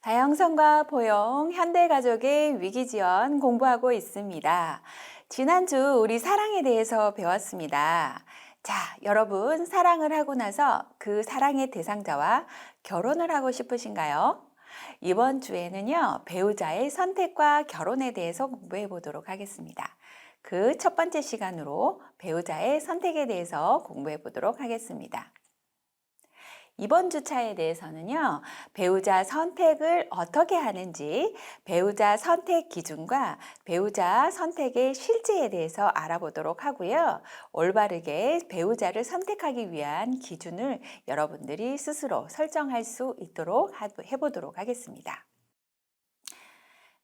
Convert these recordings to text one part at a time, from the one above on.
다양성과 포용, 현대가족의 위기지원 공부하고 있습니다. 지난주 우리 사랑에 대해서 배웠습니다. 자, 여러분 사랑을 하고 나서 그 사랑의 대상자와 결혼을 하고 싶으신가요? 이번 주에는요, 배우자의 선택과 결혼에 대해서 공부해 보도록 하겠습니다. 그 첫 번째 시간으로 배우자의 선택에 대해서 공부해 보도록 하겠습니다. 이번 주차에 대해서는요, 배우자 선택을 어떻게 하는지, 배우자 선택 기준과 배우자 선택의 실제에 대해서 알아보도록 하고요. 올바르게 배우자를 선택하기 위한 기준을 여러분들이 스스로 설정할 수 있도록 해보도록 하겠습니다.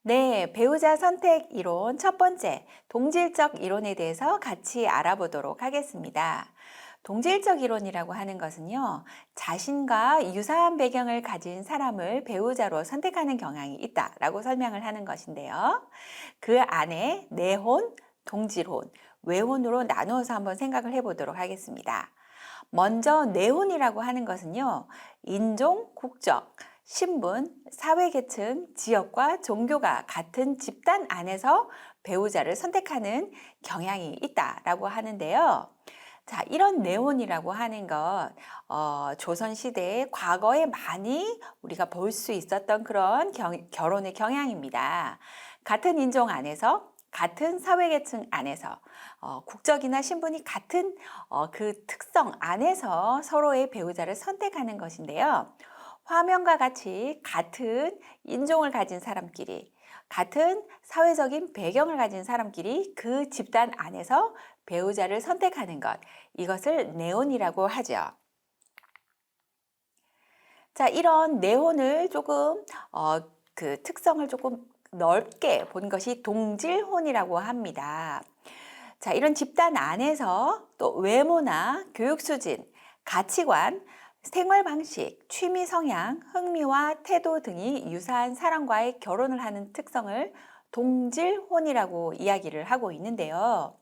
네, 배우자 선택 이론 첫 번째, 동질적 이론에 대해서 같이 알아보도록 하겠습니다. 동질적 이론이라고 하는 것은요, 자신과 유사한 배경을 가진 사람을 배우자로 선택하는 경향이 있다라고 설명을 하는 것인데요. 그 안에 내혼, 동질혼, 외혼으로 나누어서 한번 생각을 해보도록 하겠습니다. 먼저 내혼이라고 하는 것은요, 인종, 국적, 신분, 사회계층, 지역과 종교가 같은 집단 안에서 배우자를 선택하는 경향이 있다라고 하는데요. 자, 이런 내혼이라고 하는 것, 조선시대의 과거에 많이 우리가 볼 수 있었던 그런 결혼의 경향입니다. 같은 인종 안에서, 같은 사회계층 안에서, 국적이나 신분이 같은 그 특성 안에서 서로의 배우자를 선택하는 것인데요. 화면과 같이 같은 인종을 가진 사람끼리, 같은 사회적인 배경을 가진 사람끼리 그 집단 안에서 배우자를 선택하는 것, 이것을 내혼이라고 하죠. 자, 이런 내혼을 조금 그 특성을 조금 넓게 본 것이 동질혼이라고 합니다. 자, 이런 집단 안에서 또 외모나 교육 수준, 가치관, 생활 방식, 취미 성향, 흥미와 태도 등이 유사한 사람과의 결혼을 하는 특성을 동질혼이라고 이야기를 하고 있는데요.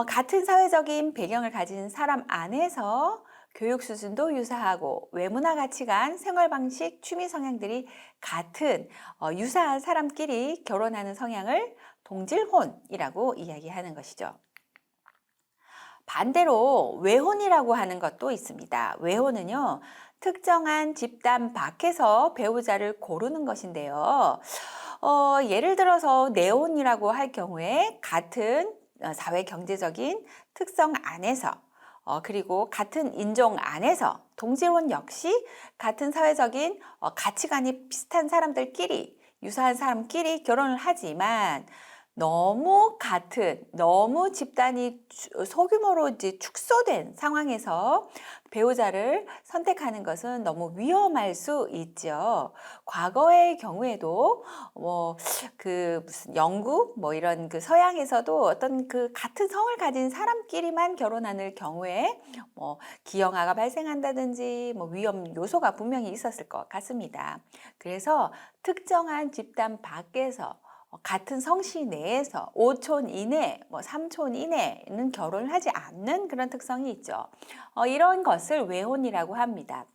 같은 사회적인 배경을 가진 사람 안에서 교육 수준도 유사하고 외모나 가치관, 생활 방식, 취미 성향들이 같은 유사한 사람끼리 결혼하는 성향을 동질혼이라고 이야기하는 것이죠. 반대로 외혼이라고 하는 것도 있습니다. 외혼은요, 특정한 집단 밖에서 배우자를 고르는 것인데요. 예를 들어서 내혼이라고 할 경우에 같은 사회 경제적인 특성 안에서 그리고 같은 인종 안에서 동질혼 역시 같은 사회적인 가치관이 비슷한 사람들끼리 유사한 사람끼리 결혼을 하지만 너무 집단이 소규모로 이제 축소된 상황에서 배우자를 선택하는 것은 너무 위험할 수 있죠. 과거의 경우에도 무슨 영국 이런 그 서양에서도 어떤 그 같은 성을 가진 사람끼리만 결혼하는 경우에 기형아가 발생한다든지 위험 요소가 분명히 있었을 것 같습니다. 그래서 특정한 집단 밖에서 같은 성씨 내에서 5촌 이내, 3촌 이내는 결혼을 하지 않는 그런 특성이 있죠. 이런 것을 외혼이라고 합니다.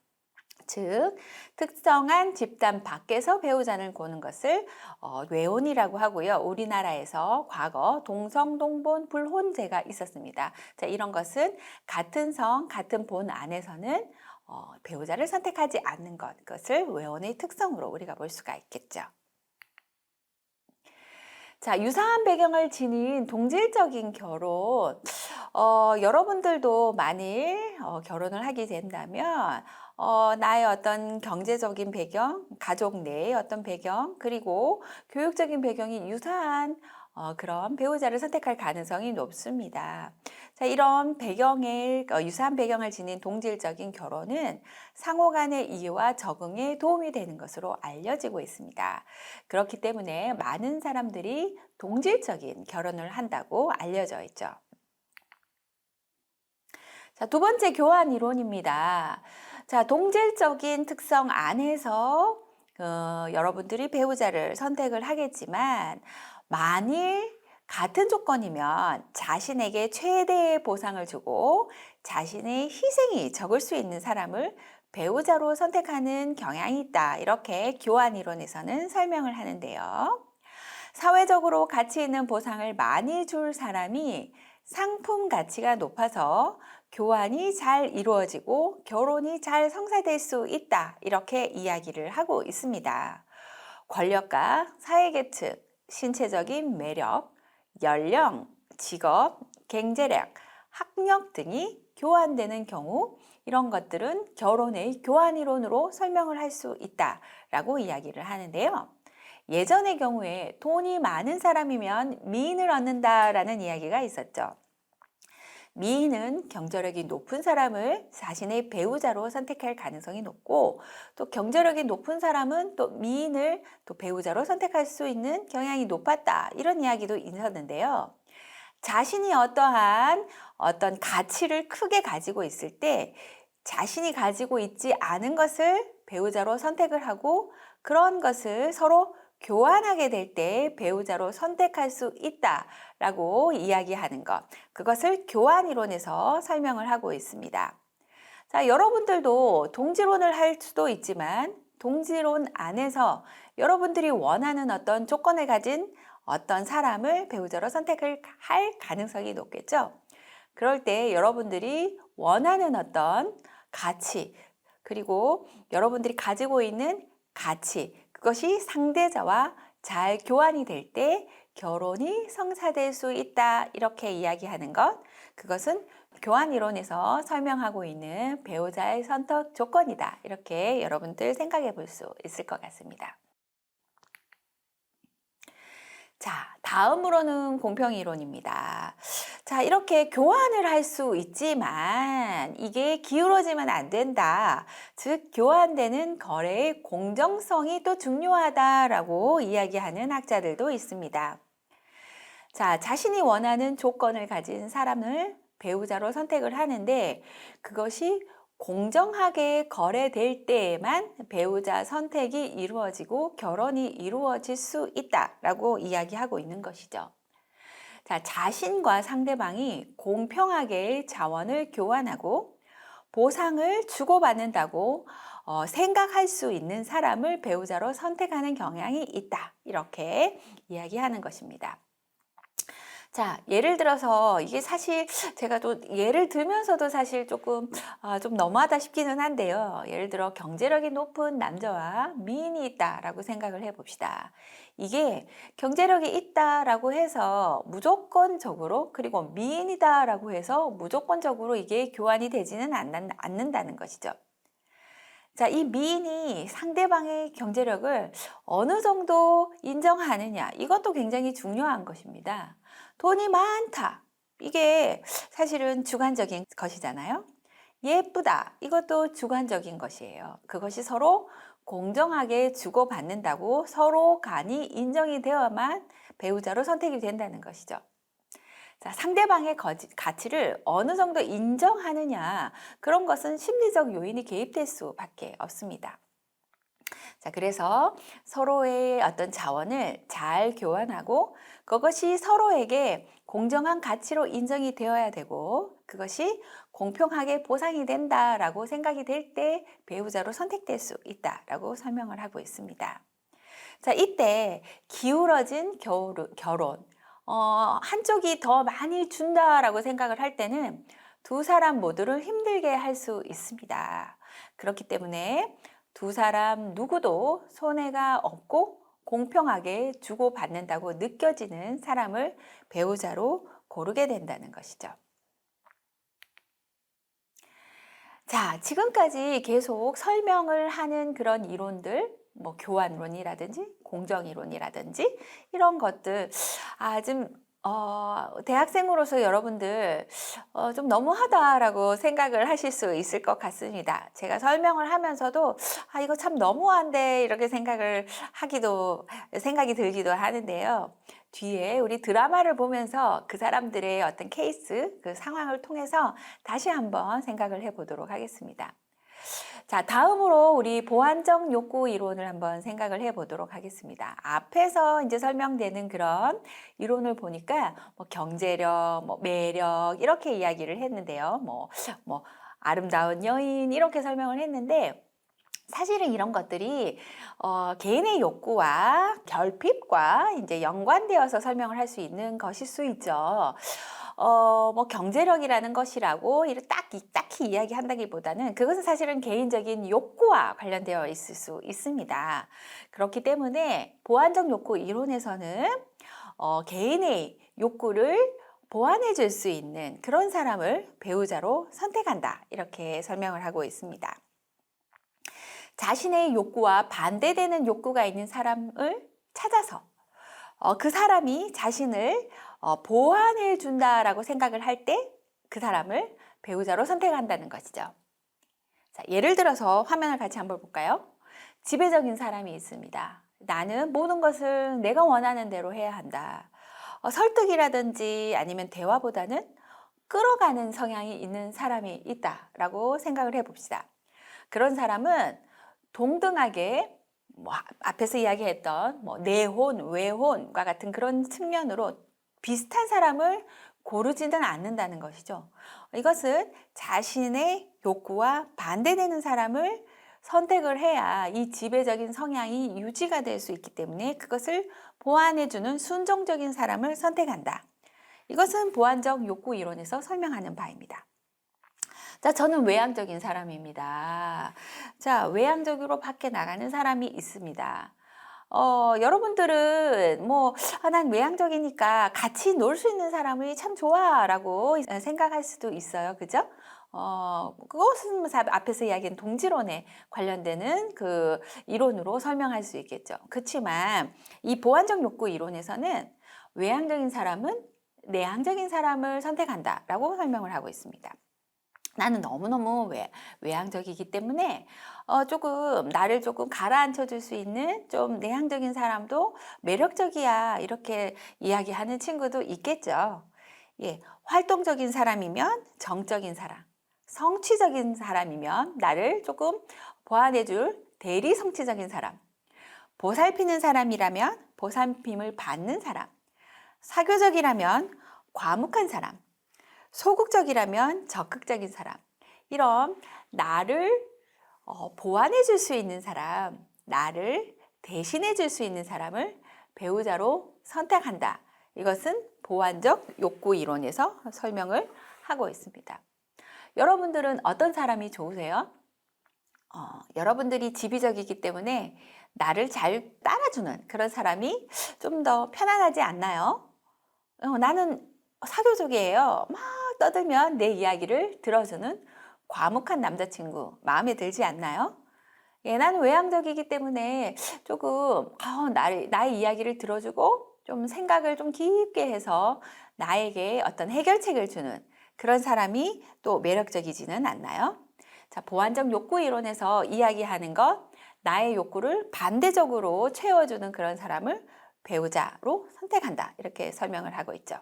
즉, 특정한 집단 밖에서 배우자를 고는 것을 외혼이라고 하고요. 우리나라에서 과거 동성, 동본, 불혼제가 있었습니다. 자, 이런 것은 같은 성, 같은 본 안에서는 배우자를 선택하지 않는 것을 외혼의 특성으로 우리가 볼 수가 있겠죠. 자, 유사한 배경을 지닌 동질적인 결혼. 여러분들도 만일 결혼을 하게 된다면 나의 어떤 경제적인 배경, 가족 내의 어떤 배경, 그리고 교육적인 배경이 유사한 그런 배우자를 선택할 가능성이 높습니다. 자, 이런 유사한 배경을 지닌 동질적인 결혼은 상호 간의 이해와 적응에 도움이 되는 것으로 알려지고 있습니다. 그렇기 때문에 많은 사람들이 동질적인 결혼을 한다고 알려져 있죠. 자, 두 번째 교환 이론입니다. 자, 동질적인 특성 안에서 여러분들이 배우자를 선택을 하겠지만 만일 같은 조건이면 자신에게 최대의 보상을 주고 자신의 희생이 적을 수 있는 사람을 배우자로 선택하는 경향이 있다. 이렇게 교환 이론에서는 설명을 하는데요. 사회적으로 가치 있는 보상을 많이 줄 사람이 상품 가치가 높아서 교환이 잘 이루어지고 결혼이 잘 성사될 수 있다. 이렇게 이야기를 하고 있습니다. 권력과 사회계층, 신체적인 매력, 연령, 직업, 경제력, 학력 등이 교환되는 경우 이런 것들은 결혼의 교환 이론으로 설명을 할 수 있다라고 이야기를 하는데요. 예전의 경우에 돈이 많은 사람이면 미인을 얻는다라는 이야기가 있었죠. 미인은 경제력이 높은 사람을 자신의 배우자로 선택할 가능성이 높고 또 경제력이 높은 사람은 또 미인을 또 배우자로 선택할 수 있는 경향이 높았다. 이런 이야기도 있었는데요. 자신이 어떤 가치를 크게 가지고 있을 때 자신이 가지고 있지 않은 것을 배우자로 선택을 하고 그런 것을 서로 교환하게 될 때 배우자로 선택할 수 있다라고 이야기하는 것. 그것을 교환 이론에서 설명을 하고 있습니다. 자, 여러분들도 동지론을 할 수도 있지만 동지론 안에서 여러분들이 원하는 어떤 조건을 가진 어떤 사람을 배우자로 선택을 할 가능성이 높겠죠. 그럴 때 여러분들이 원하는 어떤 가치, 그리고 여러분들이 가지고 있는 가치, 그것이 상대자와 잘 교환이 될 때 결혼이 성사될 수 있다. 이렇게 이야기하는 것. 그것은 교환 이론에서 설명하고 있는 배우자의 선택 조건이다. 이렇게 여러분들 생각해 볼 수 있을 것 같습니다. 자, 다음으로는 공평 이론입니다. 자, 이렇게 교환을 할 수 있지만 이게 기울어지면 안 된다. 즉, 교환되는 거래의 공정성이 또 중요하다라고 이야기하는 학자들도 있습니다. 자, 자신이 원하는 조건을 가진 사람을 배우자로 선택을 하는데 그것이 공정하게 거래될 때에만 배우자 선택이 이루어지고 결혼이 이루어질 수 있다라고 이야기하고 있는 것이죠. 자, 자신과 상대방이 공평하게 자원을 교환하고 보상을 주고받는다고 생각할 수 있는 사람을 배우자로 선택하는 경향이 있다. 이렇게 이야기하는 것입니다. 자, 예를 들어서 이게 사실 제가 또 예를 들면서도 사실 조금 좀 너무하다 싶기는 한데요. 예를 들어 경제력이 높은 남자와 미인이 있다라고 생각을 해봅시다. 이게 경제력이 있다라고 해서 무조건적으로 그리고 미인이다라고 해서 무조건적으로 이게 교환이 되지는 않는다는 것이죠. 자, 이 미인이 상대방의 경제력을 어느 정도 인정하느냐, 이것도 굉장히 중요한 것입니다. 돈이 많다. 이게 사실은 주관적인 것이잖아요. 예쁘다. 이것도 주관적인 것이에요. 그것이 서로 공정하게 주고받는다고 서로 간이 인정이 되어야만 배우자로 선택이 된다는 것이죠. 자, 상대방의 가치를 어느 정도 인정하느냐, 그런 것은 심리적 요인이 개입될 수밖에 없습니다. 자, 그래서 서로의 어떤 자원을 잘 교환하고 그것이 서로에게 공정한 가치로 인정이 되어야 되고 그것이 공평하게 보상이 된다라고 생각이 될 때 배우자로 선택될 수 있다라고 설명을 하고 있습니다. 자, 이때 기울어진 결혼, 한쪽이 더 많이 준다라고 생각을 할 때는 두 사람 모두를 힘들게 할 수 있습니다. 그렇기 때문에 두 사람 누구도 손해가 없고 공평하게 주고받는다고 느껴지는 사람을 배우자로 고르게 된다는 것이죠. 자, 지금까지 계속 설명을 하는 그런 이론들, 뭐 교환론이라든지 공정이론이라든지 이런 것들 좀 대학생으로서 여러분들 좀 너무하다라고 생각을 하실 수 있을 것 같습니다. 제가 설명을 하면서도 이거 참 너무한데 이렇게 생각이 들기도 하는데요. 뒤에 우리 드라마를 보면서 그 사람들의 어떤 케이스, 그 상황을 통해서 다시 한번 생각을 해보도록 하겠습니다. 자, 다음으로 우리 보완적 욕구 이론을 한번 생각을 해보도록 하겠습니다. 앞에서 이제 설명되는 그런 이론을 보니까 뭐 경제력, 뭐 매력 이렇게 이야기를 했는데요. 뭐 아름다운 여인 이렇게 설명을 했는데 사실은 이런 것들이 개인의 욕구와 결핍과 이제 연관되어서 설명을 할 수 있는 것일 수 있죠. 뭐 경제력이라는 것이라고 딱히 이야기한다기보다는 그것은 사실은 개인적인 욕구와 관련되어 있을 수 있습니다. 그렇기 때문에 보완적 욕구 이론에서는 개인의 욕구를 보완해 줄 수 있는 그런 사람을 배우자로 선택한다. 이렇게 설명을 하고 있습니다. 자신의 욕구와 반대되는 욕구가 있는 사람을 찾아서 그 사람이 자신을 보완해 준다라고 생각을 할 때 그 사람을 배우자로 선택한다는 것이죠. 자, 예를 들어서 화면을 같이 한번 볼까요? 지배적인 사람이 있습니다. 나는 모든 것을 내가 원하는 대로 해야 한다. 설득이라든지 아니면 대화보다는 끌어가는 성향이 있는 사람이 있다라고 생각을 해봅시다. 그런 사람은 동등하게 뭐 앞에서 이야기했던 뭐 내혼, 외혼과 같은 그런 측면으로 비슷한 사람을 고르지는 않는다는 것이죠. 이것은 자신의 욕구와 반대되는 사람을 선택을 해야 이 지배적인 성향이 유지가 될 수 있기 때문에 그것을 보완해주는 순종적인 사람을 선택한다. 이것은 보완적 욕구 이론에서 설명하는 바입니다. 자, 저는 외향적인 사람입니다. 자, 외향적으로 밖에 나가는 사람이 있습니다. 여러분들은 난 외향적이니까 같이 놀 수 있는 사람이 참 좋아 라고 생각할 수도 있어요. 그죠? 그것은 앞에서 이야기한 동질원에 관련되는 그 이론으로 설명할 수 있겠죠. 그렇지만 이 보완적 욕구 이론에서는 외향적인 사람은 내향적인 사람을 선택한다 라고 설명을 하고 있습니다. 나는 너무너무 외향적이기 때문에 나를 조금 가라앉혀 줄 수 있는 좀 내향적인 사람도 매력적이야 이렇게 이야기하는 친구도 있겠죠. 예, 활동적인 사람이면 정적인 사람, 성취적인 사람이면 나를 조금 보완해 줄 대리 성취적인 사람, 보살피는 사람이라면 보살핌을 받는 사람, 사교적이라면 과묵한 사람, 소극적이라면 적극적인 사람, 이런 나를 보완해 줄 수 있는 사람, 나를 대신해 줄 수 있는 사람을 배우자로 선택한다. 이것은 보완적 욕구 이론에서 설명을 하고 있습니다. 여러분들은 어떤 사람이 좋으세요? 여러분들이 지비적이기 때문에 나를 잘 따라주는 그런 사람이 좀 더 편안하지 않나요? 나는 사교적이에요. 막 떠들면 내 이야기를 들어주는 과묵한 남자친구 마음에 들지 않나요? 예, 나는 외향적이기 때문에 조금 나의 이야기를 들어주고 좀 생각을 좀 깊게 해서 나에게 어떤 해결책을 주는 그런 사람이 또 매력적이지는 않나요? 자, 보완적 욕구 이론에서 이야기하는 것, 나의 욕구를 반대적으로 채워주는 그런 사람을 배우자로 선택한다. 이렇게 설명을 하고 있죠.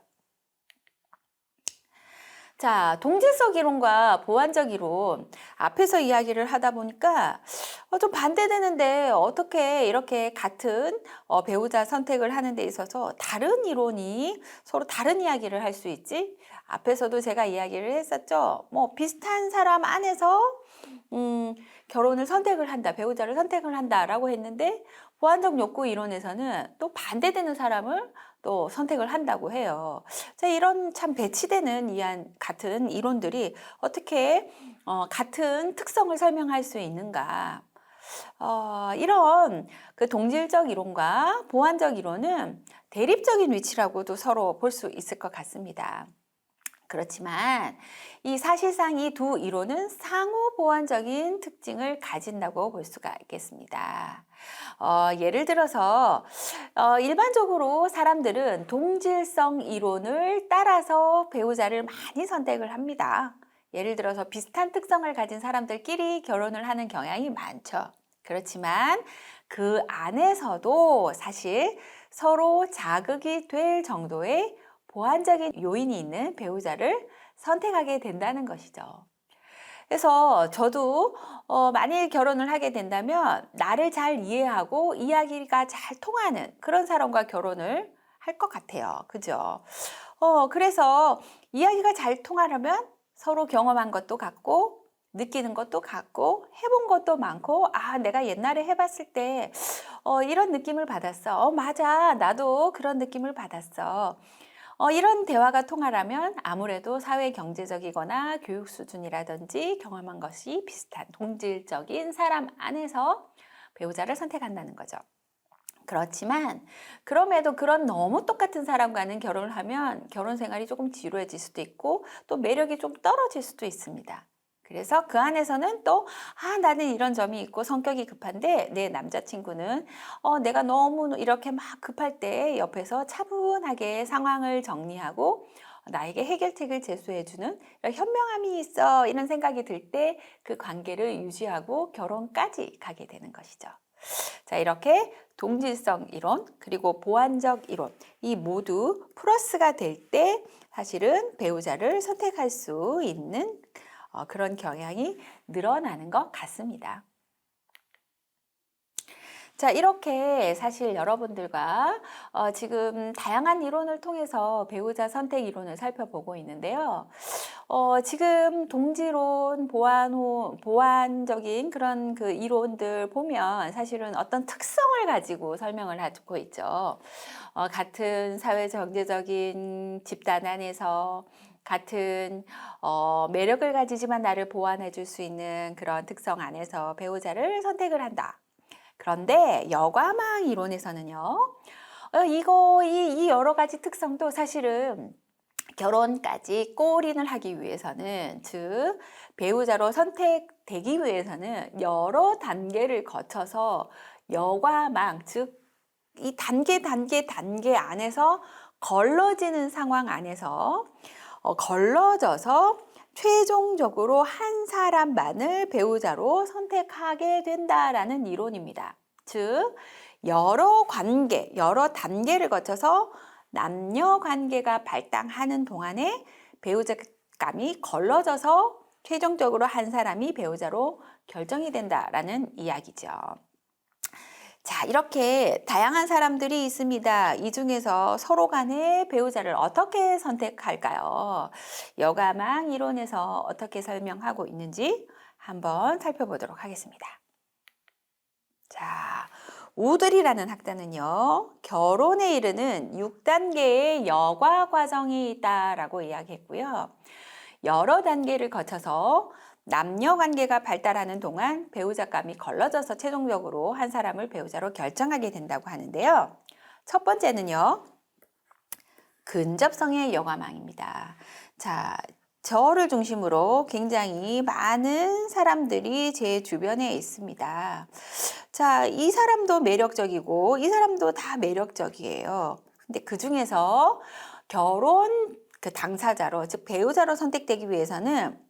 자, 동질적 이론과 보완적 이론 앞에서 이야기를 하다 보니까 좀 반대되는데 어떻게 이렇게 같은 배우자 선택을 하는 데 있어서 다른 이론이 서로 다른 이야기를 할 수 있지? 앞에서도 제가 이야기를 했었죠. 비슷한 사람 안에서 결혼을 선택을 한다, 배우자를 선택을 한다라고 했는데 보완적 욕구 이론에서는 또 반대되는 사람을 또 선택을 한다고 해요. 자, 이런 참 배치되는 같은 이론들이 어떻게 같은 특성을 설명할 수 있는가? 이런 그 동질적 이론과 보완적 이론은 대립적인 위치라고도 서로 볼 수 있을 것 같습니다. 그렇지만 사실상 이 두 이론은 상호 보완적인 특징을 가진다고 볼 수가 있겠습니다. 예를 들어서 일반적으로 사람들은 동질성 이론을 따라서 배우자를 많이 선택을 합니다. 예를 들어서 비슷한 특성을 가진 사람들끼리 결혼을 하는 경향이 많죠. 그렇지만 그 안에서도 사실 서로 자극이 될 정도의 보완적인 요인이 있는 배우자를 선택하게 된다는 것이죠. 그래서 저도 만일 결혼을 하게 된다면 나를 잘 이해하고 이야기가 잘 통하는 그런 사람과 결혼을 할 것 같아요. 그죠? 그래서 이야기가 잘 통하려면 서로 경험한 것도 같고 느끼는 것도 같고 해본 것도 많고 아 내가 옛날에 해봤을 때 이런 느낌을 받았어. 맞아. 나도 그런 느낌을 받았어. 이런 대화가 통하려면 아무래도 사회 경제적이거나 교육 수준이라든지 경험한 것이 비슷한 동질적인 사람 안에서 배우자를 선택한다는 거죠. 그렇지만 그럼에도 그런 너무 똑같은 사람과는 결혼을 하면 결혼 생활이 조금 지루해질 수도 있고 또 매력이 좀 떨어질 수도 있습니다. 그래서 그 안에서는 또, 나는 이런 점이 있고 성격이 급한데 내 남자친구는 내가 너무 이렇게 막 급할 때 옆에서 차분하게 상황을 정리하고 나에게 해결책을 제수해주는 이런 현명함이 있어 이런 생각이 들 때 그 관계를 유지하고 결혼까지 가게 되는 것이죠. 자, 이렇게 동질성 이론 그리고 보완적 이론 이 모두 플러스가 될 때 사실은 배우자를 선택할 수 있는 그런 경향이 늘어나는 것 같습니다. 자, 이렇게 사실 여러분들과 지금 다양한 이론을 통해서 배우자 선택 이론을 살펴보고 있는데요. 지금 동지론, 보완적인 그런 그 이론들 보면 사실은 어떤 특성을 가지고 설명을 하고 있죠. 같은 사회 경제적인 집단 안에서 같은 매력을 가지지만 나를 보완해 줄 수 있는 그런 특성 안에서 배우자를 선택을 한다. 그런데 여과망 이론에서는요, 이 여러 가지 특성도 사실은 결혼까지 골인을 하기 위해서는, 즉, 배우자로 선택되기 위해서는 여러 단계를 거쳐서 여과망, 즉, 이 단계 안에서 걸러지는 상황 안에서 걸러져서 최종적으로 한 사람만을 배우자로 선택하게 된다라는 이론입니다. 즉, 여러 단계를 거쳐서 남녀 관계가 발달하는 동안에 배우자감이 걸러져서 최종적으로 한 사람이 배우자로 결정이 된다라는 이야기죠. 자, 이렇게 다양한 사람들이 있습니다. 이 중에서 서로 간의 배우자를 어떻게 선택할까요? 여가망 이론에서 어떻게 설명하고 있는지 한번 살펴보도록 하겠습니다. 자, 우들이라는 학자는요, 결혼에 이르는 6단계의 여과 과정이 있다라고 이야기했고요. 여러 단계를 거쳐서 남녀 관계가 발달하는 동안 배우자감이 걸러져서 최종적으로 한 사람을 배우자로 결정하게 된다고 하는데요. 첫 번째는요, 근접성의 여과망입니다. 자, 저를 중심으로 굉장히 많은 사람들이 제 주변에 있습니다. 자, 이 사람도 매력적이고 이 사람도 다 매력적이에요. 근데 그 중에서 결혼 그 당사자로, 즉 배우자로 선택되기 위해서는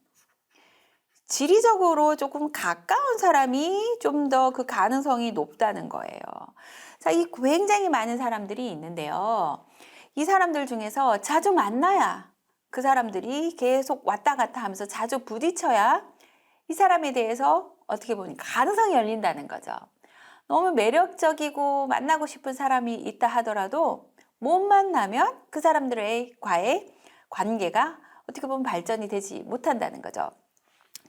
지리적으로 조금 가까운 사람이 좀 더 그 가능성이 높다는 거예요. 자, 이 굉장히 많은 사람들이 있는데요. 이 사람들 중에서 자주 만나야 그 사람들이 계속 왔다 갔다 하면서 자주 부딪혀야 이 사람에 대해서 어떻게 보니까 가능성이 열린다는 거죠. 너무 매력적이고 만나고 싶은 사람이 있다 하더라도 못 만나면 그 사람들과의 관계가 어떻게 보면 발전이 되지 못한다는 거죠.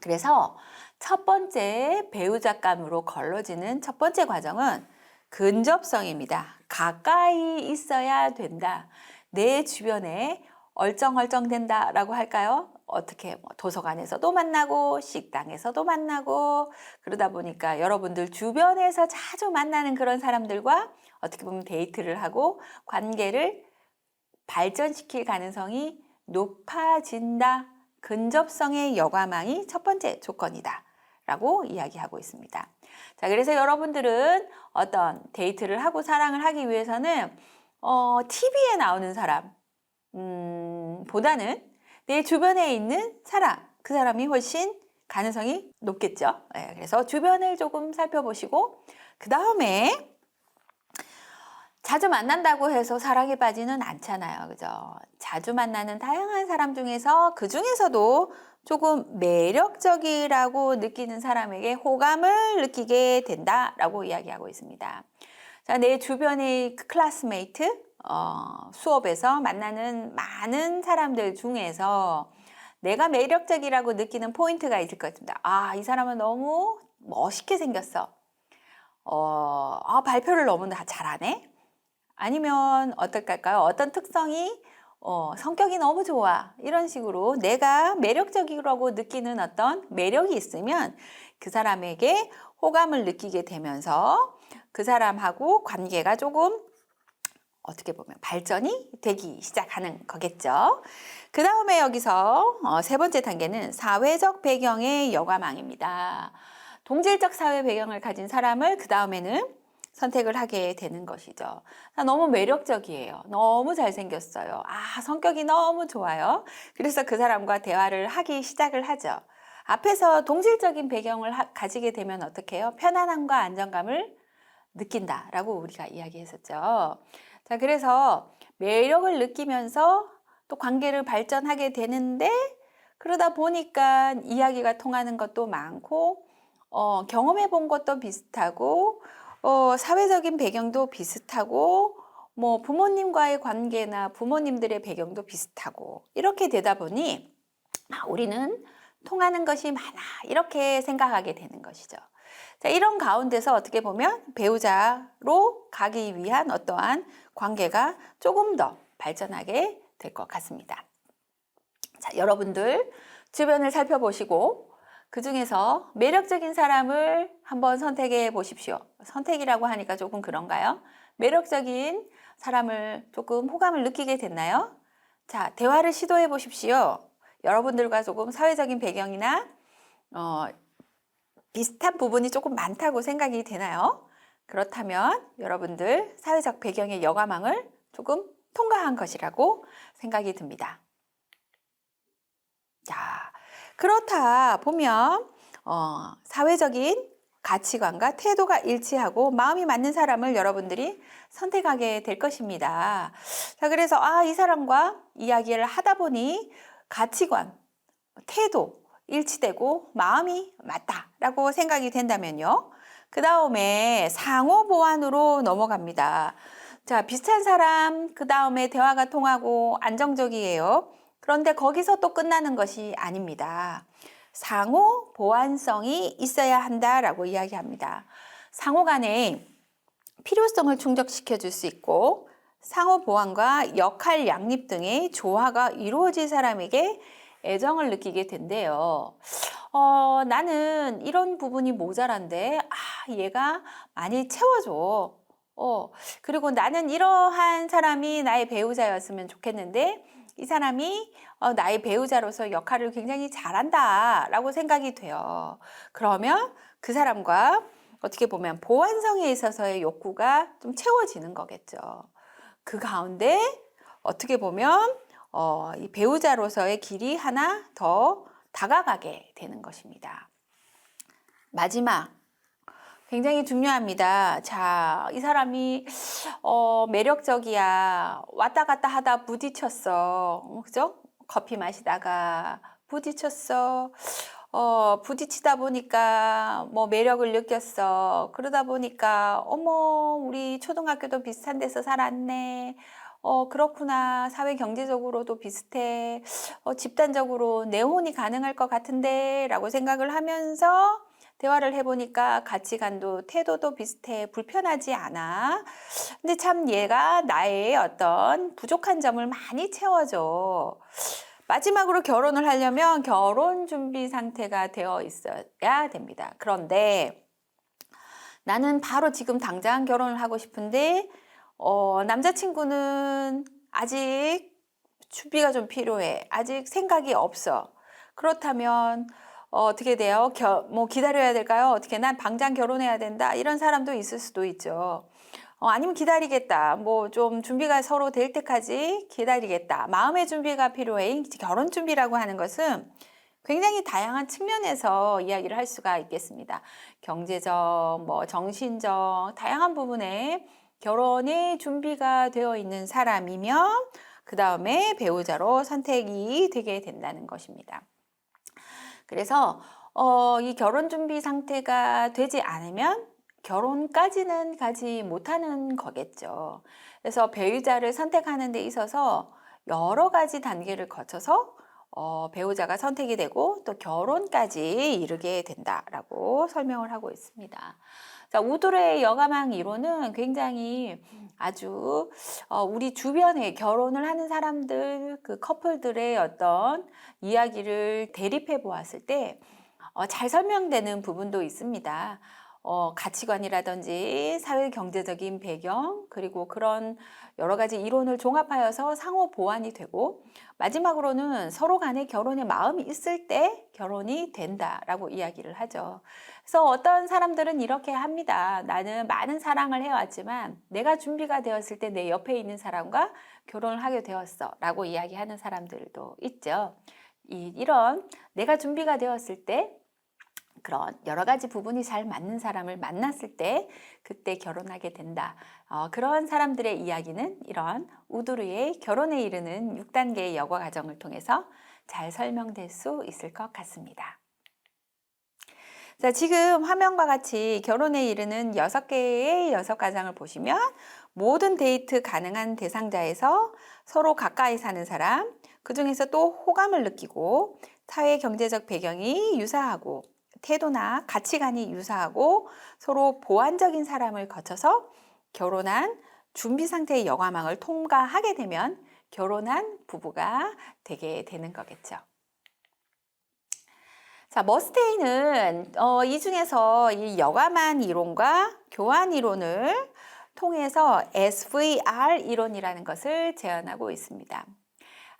그래서 첫 번째 배우자감으로 걸러지는 첫 번째 과정은 근접성입니다. 가까이 있어야 된다. 내 주변에 얼쩡얼쩡 된다라고 할까요? 어떻게 도서관에서도 만나고 식당에서도 만나고 그러다 보니까 여러분들 주변에서 자주 만나는 그런 사람들과 어떻게 보면 데이트를 하고 관계를 발전시킬 가능성이 높아진다. 근접성의 여과망이 첫 번째 조건이다 라고 이야기하고 있습니다. 자, 그래서 여러분들은 어떤 데이트를 하고 사랑을 하기 위해서는 TV에 나오는 사람 보다는 내 주변에 있는 사람, 그 사람이 훨씬 가능성이 높겠죠. 네, 그래서 주변을 조금 살펴보시고 그 다음에 자주 만난다고 해서 사랑에 빠지는 않잖아요. 그죠? 자주 만나는 다양한 사람 중에서 그 중에서도 조금 매력적이라고 느끼는 사람에게 호감을 느끼게 된다라고 이야기하고 있습니다. 자, 내 주변의 클래스메이트, 수업에서 만나는 많은 사람들 중에서 내가 매력적이라고 느끼는 포인트가 있을 것 같습니다. 아, 이 사람은 너무 멋있게 생겼어. 발표를 너무 잘하네. 아니면 어떨까요? 어떤 특성이 성격이 너무 좋아. 이런 식으로 내가 매력적이라고 느끼는 어떤 매력이 있으면 그 사람에게 호감을 느끼게 되면서 그 사람하고 관계가 조금 어떻게 보면 발전이 되기 시작하는 거겠죠. 그 다음에 여기서 세 번째 단계는 사회적 배경의 여과망입니다. 동질적 사회 배경을 가진 사람을 그 다음에는 선택을 하게 되는 것이죠. 너무 매력적이에요. 너무 잘생겼어요. 성격이 너무 좋아요. 그래서 그 사람과 대화를 하기 시작을 하죠. 앞에서 동질적인 배경을 가지게 되면 어떻게 해요? 편안함과 안정감을 느낀다라고 우리가 이야기했었죠. 자, 그래서 매력을 느끼면서 또 관계를 발전하게 되는데 그러다 보니까 이야기가 통하는 것도 많고 경험해 본 것도 비슷하고 사회적인 배경도 비슷하고 뭐 부모님과의 관계나 부모님들의 배경도 비슷하고 이렇게 되다 보니 우리는 통하는 것이 많아 이렇게 생각하게 되는 것이죠. 자, 이런 가운데서 어떻게 보면 배우자로 가기 위한 어떠한 관계가 조금 더 발전하게 될 것 같습니다. 자, 여러분들 주변을 살펴보시고 그 중에서 매력적인 사람을 한번 선택해 보십시오. 선택이라고 하니까 조금 그런가요? 매력적인 사람을 조금 호감을 느끼게 됐나요? 자, 대화를 시도해 보십시오. 여러분들과 조금 사회적인 배경이나 비슷한 부분이 조금 많다고 생각이 되나요? 그렇다면 여러분들 사회적 배경의 여과망을 조금 통과한 것이라고 생각이 듭니다. 자, 그렇다 보면 사회적인 가치관과 태도가 일치하고 마음이 맞는 사람을 여러분들이 선택하게 될 것입니다. 자, 그래서 이 사람과 이야기를 하다 보니 가치관, 태도 일치되고 마음이 맞다라고 생각이 된다면요. 그 다음에 상호 보완으로 넘어갑니다. 자, 비슷한 사람, 그 다음에 대화가 통하고 안정적이에요. 그런데 거기서 또 끝나는 것이 아닙니다. 상호 보완성이 있어야 한다라고 이야기합니다. 상호 간에 필요성을 충족시켜 줄 수 있고 상호 보완과 역할 양립 등의 조화가 이루어질 사람에게 애정을 느끼게 된대요. 나는 이런 부분이 모자란데, 얘가 많이 채워줘. 그리고 나는 이러한 사람이 나의 배우자였으면 좋겠는데, 이 사람이 나의 배우자로서 역할을 굉장히 잘한다 라고 생각이 돼요. 그러면 그 사람과 어떻게 보면 보완성에 있어서의 욕구가 좀 채워지는 거겠죠. 그 가운데 어떻게 보면 이 배우자로서의 길이 하나 더 다가가게 되는 것입니다. 마지막 굉장히 중요합니다. 자, 이 사람이 매력적이야. 왔다 갔다 하다 부딪혔어. 그죠? 커피 마시다가 부딪혔어. 부딪히다 보니까 뭐 매력을 느꼈어. 그러다 보니까 어머, 우리 초등학교도 비슷한 데서 살았네. 그렇구나. 사회 경제적으로도 비슷해. 집단적으로 내혼이 가능할 것 같은데 라고 생각을 하면서 대화를 해보니까 가치관도 태도도 비슷해. 불편하지 않아. 근데 참 얘가 나의 어떤 부족한 점을 많이 채워줘. 마지막으로 결혼을 하려면 결혼 준비 상태가 되어 있어야 됩니다. 그런데 나는 바로 지금 당장 결혼을 하고 싶은데 남자친구는 아직 준비가 좀 필요해. 아직 생각이 없어. 그렇다면 어떻게 돼요? 뭐 기다려야 될까요? 어떻게 난 당장 결혼해야 된다. 이런 사람도 있을 수도 있죠. 아니면 기다리겠다. 뭐 좀 준비가 서로 될 때까지 기다리겠다. 마음의 준비가 필요해. 결혼 준비라고 하는 것은 굉장히 다양한 측면에서 이야기를 할 수가 있겠습니다. 경제적, 뭐 정신적, 다양한 부분에 결혼의 준비가 되어 있는 사람이면 그 다음에 배우자로 선택이 되게 된다는 것입니다. 그래서 이 결혼 준비 상태가 되지 않으면 결혼까지는 가지 못하는 거겠죠. 그래서 배우자를 선택하는 데 있어서 여러 가지 단계를 거쳐서 배우자가 선택이 되고 또 결혼까지 이르게 된다라고 설명을 하고 있습니다. 자, 우드르의 여가망 이론은 굉장히 아주 우리 주변에 결혼을 하는 사람들, 그 커플들의 어떤 이야기를 대립해 보았을 때 잘 설명되는 부분도 있습니다. 가치관이라든지 사회 경제적인 배경, 그리고 그런 여러 가지 이론을 종합하여서 상호 보완이 되고, 마지막으로는 서로 간에 결혼의 마음이 있을 때 결혼이 된다라고 이야기를 하죠. 그래서 어떤 사람들은 이렇게 합니다. 나는 많은 사랑을 해왔지만 내가 준비가 되었을 때 내 옆에 있는 사람과 결혼을 하게 되었어 라고 이야기하는 사람들도 있죠. 이런 내가 준비가 되었을 때 그런 여러 가지 부분이 잘 맞는 사람을 만났을 때 그때 결혼하게 된다. 그런 사람들의 이야기는 이런 우드르의 결혼에 이르는 6단계의 여과 과정을 통해서 잘 설명될 수 있을 것 같습니다. 자, 지금 화면과 같이 결혼에 이르는 6개의 6과정을 보시면 모든 데이트 가능한 대상자에서 서로 가까이 사는 사람, 그 중에서 또 호감을 느끼고 사회 경제적 배경이 유사하고 태도나 가치관이 유사하고 서로 보완적인 사람을 거쳐서 결혼한 준비 상태의 여과망을 통과하게 되면 결혼한 부부가 되게 되는 거겠죠. 자, 머스테인은 이 중에서 이 여과망 이론과 교환 이론을 통해서 SVR 이론이라는 것을 제안하고 있습니다.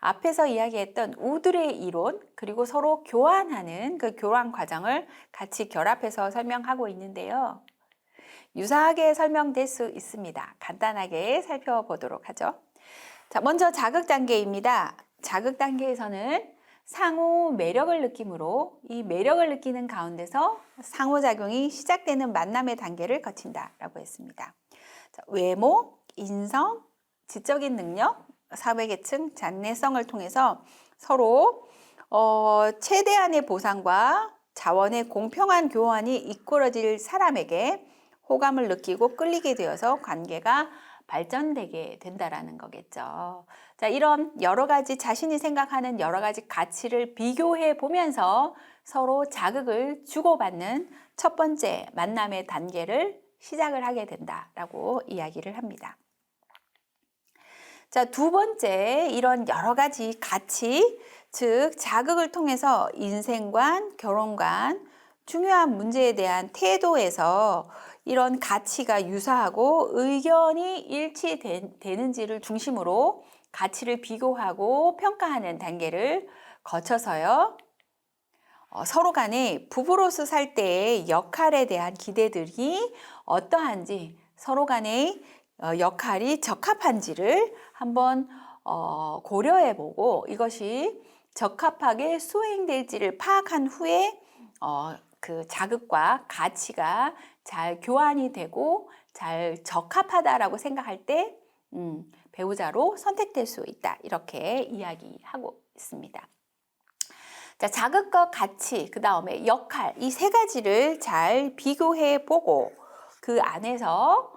앞에서 이야기했던 우드르의 이론, 그리고 서로 교환하는 그 교환 과정을 같이 결합해서 설명하고 있는데요. 유사하게 설명될 수 있습니다. 간단하게 살펴보도록 하죠. 자, 먼저 자극 단계입니다. 자극 단계에서는 상호 매력을 느낌으로 이 매력을 느끼는 가운데서 상호작용이 시작되는 만남의 단계를 거친다라고 했습니다. 자, 외모, 인성, 지적인 능력, 사회계층, 장래성을 통해서 서로 최대한의 보상과 자원의 공평한 교환이 이끌어질 사람에게 호감을 느끼고 끌리게 되어서 관계가 발전되게 된다라는 거겠죠. 자, 이런 여러 가지 자신이 생각하는 여러 가지 가치를 비교해 보면서 서로 자극을 주고받는 첫 번째 만남의 단계를 시작을 하게 된다라고 이야기를 합니다. 자, 두 번째, 이런 여러 가지 가치, 즉 자극을 통해서 인생관, 결혼관, 중요한 문제에 대한 태도에서 이런 가치가 유사하고 의견이 일치되는지를 중심으로 가치를 비교하고 평가하는 단계를 거쳐서요. 서로 간에 부부로서 살 때의 역할에 대한 기대들이 어떠한지, 서로 간의 역할이 적합한지를 한번 고려해보고 이것이 적합하게 수행될지를 파악한 후에 그 자극과 가치가 잘 교환이 되고 잘 적합하다라고 생각할 때 배우자로 선택될 수 있다. 이렇게 이야기하고 있습니다. 자, 자극과 가치, 그 다음에 역할, 이 세 가지를 잘 비교해 보고 그 안에서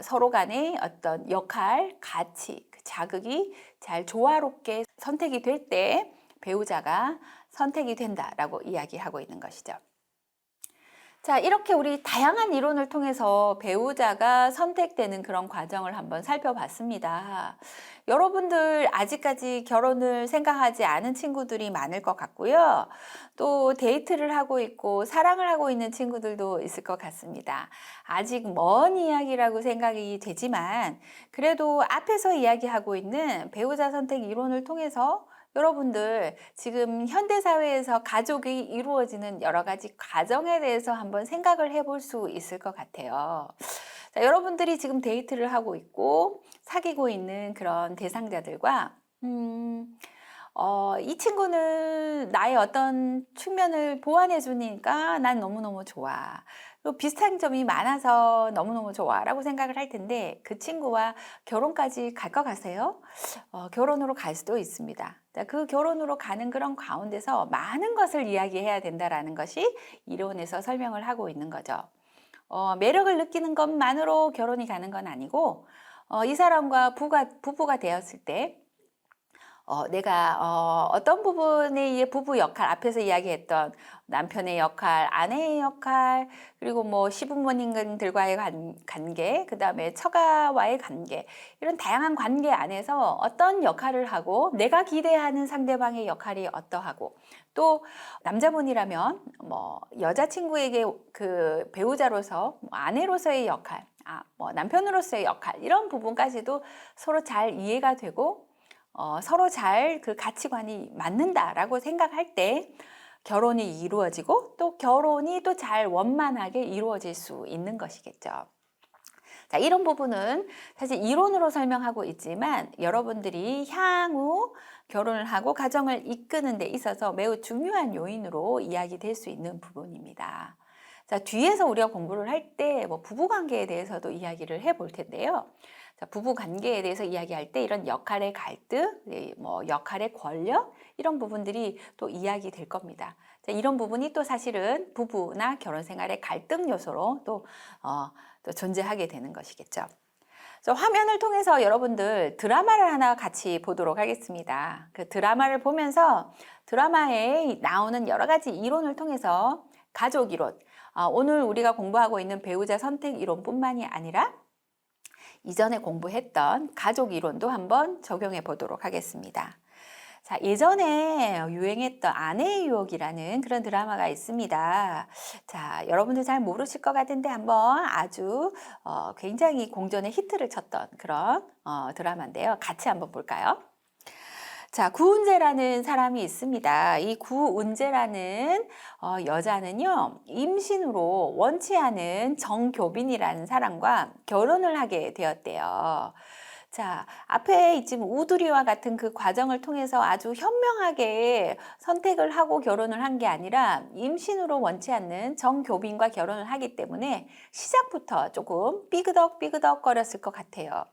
서로 간의 어떤 역할, 가치, 그 자극이 잘 조화롭게 선택이 될 때 배우자가 선택이 된다라고 이야기하고 있는 것이죠. 자, 이렇게 우리 다양한 이론을 통해서 배우자가 선택되는 그런 과정을 한번 살펴봤습니다. 여러분들 아직까지 결혼을 생각하지 않은 친구들이 많을 것 같고요. 또 데이트를 하고 있고 사랑을 하고 있는 친구들도 있을 것 같습니다. 아직 먼 이야기라고 생각이 되지만 그래도 앞에서 이야기하고 있는 배우자 선택 이론을 통해서 여러분들 지금 현대사회에서 가족이 이루어지는 여러 가지 과정에 대해서 한번 생각을 해볼 수 있을 것 같아요. 자, 여러분들이 지금 데이트를 하고 있고 사귀고 있는 그런 대상자들과 이 친구는 나의 어떤 측면을 보완해 주니까 난 너무너무 좋아. 그리고 비슷한 점이 많아서 너무너무 좋아라고 생각을 할 텐데 그 친구와 결혼까지 갈 것 같아요? 결혼으로 갈 수도 있습니다. 자, 그 결혼으로 가는 그런 가운데서 많은 것을 이야기해야 된다라는 것이 이론에서 설명을 하고 있는 거죠. 매력을 느끼는 것만으로 결혼이 가는 건 아니고 이 사람과 부부가 되었을 때 내가 어떤 부분에 이 부부 역할, 앞에서 이야기했던 남편의 역할, 아내의 역할, 그리고 뭐 시부모님들과의 관계, 그 다음에 처가와의 관계, 이런 다양한 관계 안에서 어떤 역할을 하고 내가 기대하는 상대방의 역할이 어떠하고, 또 남자분이라면 뭐 여자친구에게 그 배우자로서 뭐 아내로서의 역할, 뭐 남편으로서의 역할, 이런 부분까지도 서로 잘 이해가 되고 서로 잘 그 가치관이 맞는다라고 생각할 때 결혼이 이루어지고 또 결혼이 또 잘 원만하게 이루어질 수 있는 것이겠죠. 자, 이런 부분은 사실 이론으로 설명하고 있지만 여러분들이 향후 결혼을 하고 가정을 이끄는 데 있어서 매우 중요한 요인으로 이야기될 수 있는 부분입니다. 자, 뒤에서 우리가 공부를 할 때 뭐 부부관계에 대해서도 이야기를 해볼 텐데요. 자, 부부관계에 대해서 이야기할 때 이런 역할의 갈등, 뭐 역할의 권력, 이런 부분들이 또 이야기될 겁니다. 자, 이런 부분이 또 사실은 부부나 결혼 생활의 갈등 요소로 또 존재하게 되는 것이겠죠. 그래서 화면을 통해서 여러분들 드라마를 하나 같이 보도록 하겠습니다. 그 드라마를 보면서 드라마에 나오는 여러 가지 이론을 통해서 가족 이론, 오늘 우리가 공부하고 있는 배우자 선택 이론뿐만이 아니라 이전에 공부했던 가족 이론도 한번 적용해 보도록 하겠습니다. 자, 예전에 유행했던 아내의 유혹이라는 그런 드라마가 있습니다. 자, 여러분들 잘 모르실 것 같은데 한번 아주 굉장히 공전의 히트를 쳤던 그런 드라마인데요. 같이 한번 볼까요? 자, 구은재라는 사람이 있습니다. 이 구은재라는 여자는요, 임신으로 원치 않은 정교빈이라는 사람과 결혼을 하게 되었대요. 자, 앞에 지금 우두리와 같은 그 과정을 통해서 아주 현명하게 선택을 하고 결혼을 한 게 아니라 임신으로 원치 않는 정교빈과 결혼을 하기 때문에 시작부터 조금 삐그덕 거렸을 것 같아요.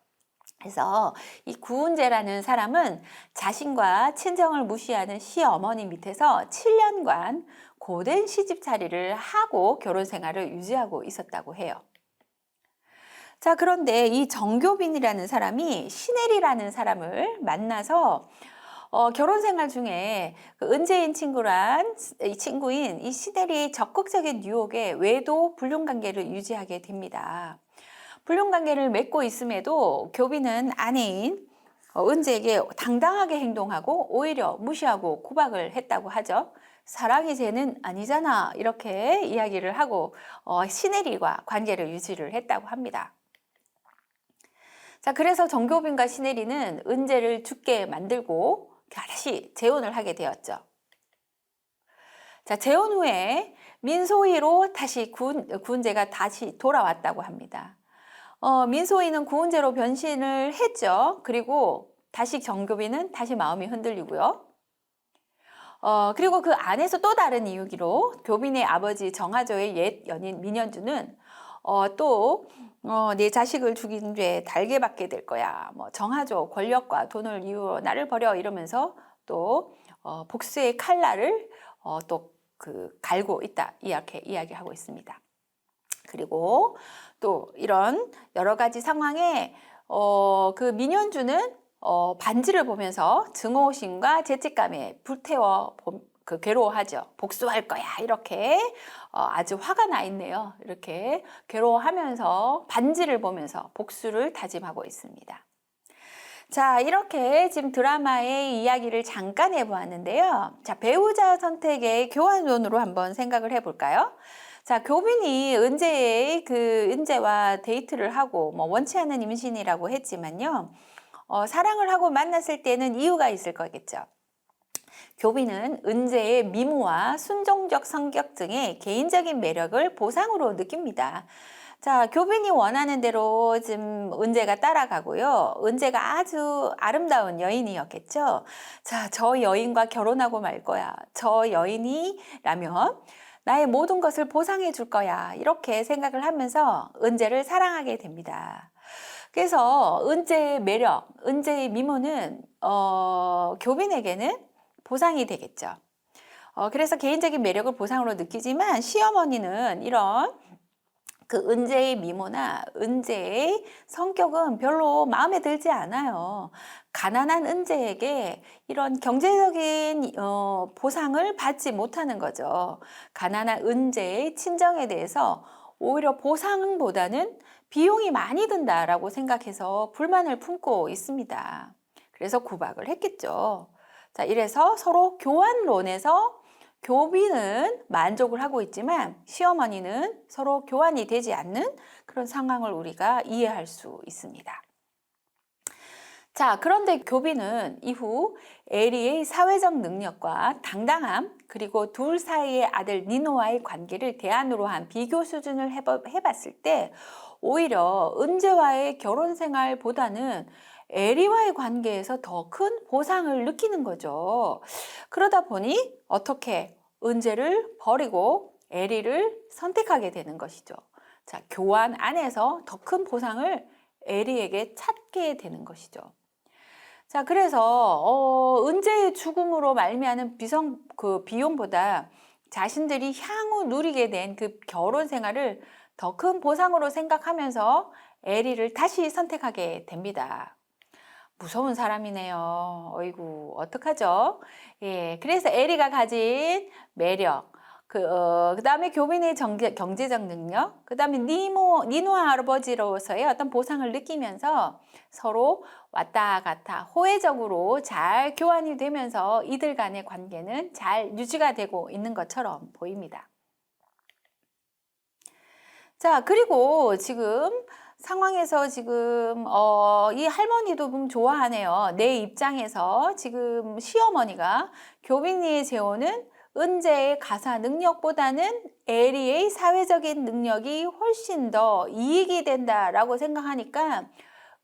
그래서 이 구은재라는 사람은 자신과 친정을 무시하는 시어머니 밑에서 7년간 고된 시집살이를 하고 결혼 생활을 유지하고 있었다고 해요. 자, 그런데 이 정교빈이라는 사람이 신혜리라는 사람을 만나서 결혼 생활 중에 그 은재인 친구인 이 신혜리의 적극적인 유혹에 외도 불륜 관계를 유지하게 됩니다. 불륜 관계를 맺고 있음에도 교빈은 아내인 은재에게 당당하게 행동하고 오히려 무시하고 구박을 했다고 하죠. 사랑이 죄는 아니잖아, 이렇게 이야기를 하고 신혜리와 관계를 유지를 했다고 합니다. 자, 그래서 정교빈과 신혜리는 은재를 죽게 만들고 다시 재혼을 하게 되었죠. 자, 재혼 후에 민소희로 다시 구은재가 다시 돌아왔다고 합니다. 민소희는 구은재로 변신을 했죠. 그리고 다시 정교빈은 다시 마음이 흔들리고요. 그리고 그 안에서 또 다른 이유기로 교빈의 아버지 정하조의 옛 연인 민현주는 내 자식을 죽인 죄 달게 받게 될 거야. 뭐 정하조 권력과 돈을 이유로 나를 버려, 이러면서 또 복수의 칼날을 또 갈고 있다, 이렇게 이야기하고 있습니다. 그리고 또 이런 여러 가지 상황에 그 민현주는 반지를 보면서 증오심과 죄책감에 불태워 괴로워하죠. 복수할 거야, 이렇게 아주 화가 나 있네요. 이렇게 괴로워하면서 반지를 보면서 복수를 다짐하고 있습니다. 자, 이렇게 지금 드라마의 이야기를 잠깐 해보았는데요. 자, 배우자 선택의 교환론으로 한번 생각을 해볼까요? 자, 교빈이 은재와 데이트를 하고 뭐 원치 않는 임신이라고 했지만요. 사랑을 하고 만났을 때는 이유가 있을 거겠죠. 교빈은 은재의 미모와 순종적 성격 등의 개인적인 매력을 보상으로 느낍니다. 자, 교빈이 원하는 대로 지금 은재가 따라가고요. 은재가 아주 아름다운 여인이었겠죠. 자, 저 여인과 결혼하고 말 거야. 저 여인이라면 나의 모든 것을 보상해 줄 거야. 이렇게 생각을 하면서 은재를 사랑하게 됩니다. 그래서 은재의 매력, 은재의 미모는 교빈에게는 보상이 되겠죠. 그래서 개인적인 매력을 보상으로 느끼지만 시어머니는 이런 그 은재의 미모나 은재의 성격은 별로 마음에 들지 않아요. 가난한 은재에게 이런 경제적인 보상을 받지 못하는 거죠. 가난한 은재의 친정에 대해서 오히려 보상보다는 비용이 많이 든다라고 생각해서 불만을 품고 있습니다. 그래서 구박을 했겠죠. 자, 이래서 서로 교환론에서 교비는 만족을 하고 있지만 시어머니는 서로 교환이 되지 않는 그런 상황을 우리가 이해할 수 있습니다. 자, 그런데 교비는 이후 에리의 사회적 능력과 당당함, 그리고 둘 사이의 아들 니노와의 관계를 대안으로 한 비교 수준을 해봤을 때 오히려 은재와의 결혼 생활보다는 에리와의 관계에서 더 큰 보상을 느끼는 거죠. 그러다 보니 어떻게 은재를 버리고 에리를 선택하게 되는 것이죠. 자, 교환 안에서 더 큰 보상을 에리에게 찾게 되는 것이죠. 자, 그래서 은재의 죽음으로 말미암은 비용보다 자신들이 향후 누리게 된 그 결혼 생활을 더 큰 보상으로 생각하면서 에리를 다시 선택하게 됩니다. 무서운 사람이네요. 어이구, 어떡하죠? 예, 그래서 에리가 가진 매력, 그다음에 교빈의 경제적 능력, 그다음에 니노와 할아버지로서의 어떤 보상을 느끼면서 서로 왔다 갔다 호혜적으로 잘 교환이 되면서 이들 간의 관계는 잘 유지가 되고 있는 것처럼 보입니다. 자, 그리고 지금 상황에서 지금 이 할머니도 좀 좋아하네요. 내 입장에서 지금 시어머니가 교빈이의 재혼은 은재의 가사 능력보다는 에리의 사회적인 능력이 훨씬 더 이익이 된다라고 생각하니까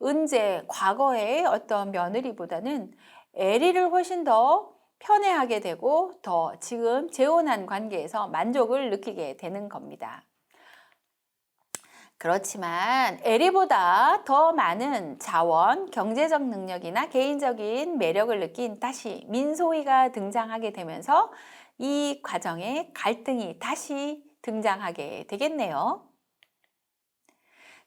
은재 과거의 어떤 며느리보다는 에리를 훨씬 더 편애하게 되고 더 지금 재혼한 관계에서 만족을 느끼게 되는 겁니다. 그렇지만 에리보다 더 많은 자원, 경제적 능력이나 개인적인 매력을 느낀 다시 민소희가 등장하게 되면서 이 과정에 갈등이 다시 등장하게 되겠네요.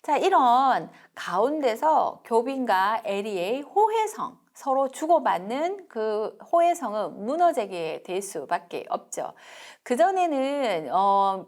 자, 이런 가운데서 교빈과 에리의 호혜성, 서로 주고받는 그 호혜성은 무너지게 될 수밖에 없죠. 그전에는